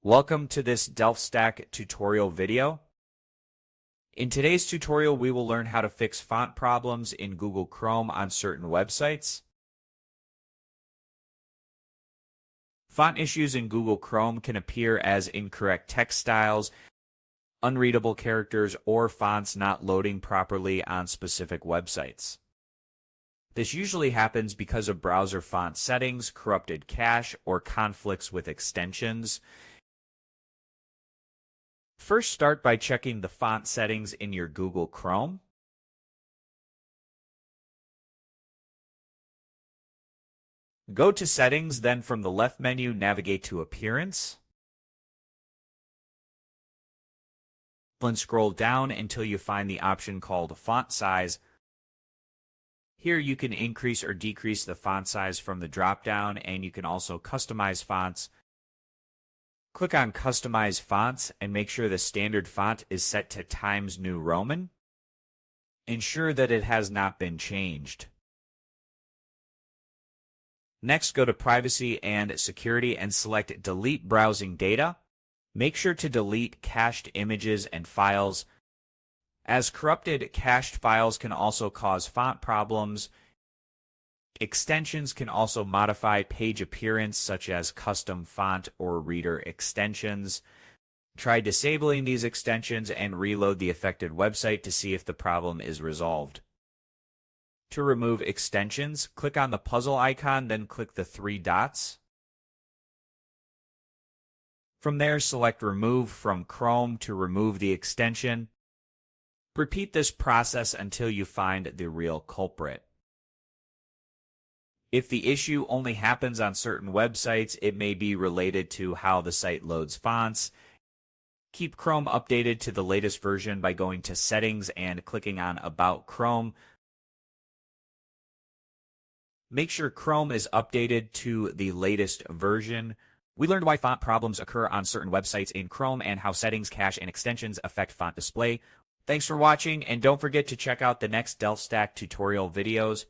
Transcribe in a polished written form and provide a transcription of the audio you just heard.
Welcome to this DelftStack tutorial video. In today's tutorial, we will learn how to fix font problems in Google Chrome on certain websites. Font issues in Google Chrome can appear as incorrect text styles, unreadable characters, or fonts not loading properly on specific websites. This usually happens because of browser font settings, corrupted cache, or conflicts with extensions. First, start by checking the font settings in your Google Chrome. Go to Settings, then from the left menu, navigate to Appearance. Then scroll down until you find the option called Font Size. Here you can increase or decrease the font size from the drop-down, and you can also customize fonts. Click on Customize Fonts and make sure the standard font is set to Times New Roman. Ensure that it has not been changed. Next, go to Privacy and Security and select Delete Browsing Data. Make sure to delete cached images and files, as corrupted cached files can also cause font problems. Extensions can also modify page appearance, such as custom font or reader extensions. Try disabling these extensions and reload the affected website to see if the problem is resolved. To remove extensions, click on the puzzle icon, then click the three dots. From there, select Remove from Chrome to remove the extension. Repeat this process until you find the real culprit. If the issue only happens on certain websites, it may be related to how the site loads fonts. Keep Chrome updated to the latest version by going to Settings and clicking on About Chrome. Make sure Chrome is updated to the latest version. We learned why font problems occur on certain websites in Chrome and how settings, cache, and extensions affect font display. Thanks for watching, and don't forget to check out the next DelftStack tutorial videos.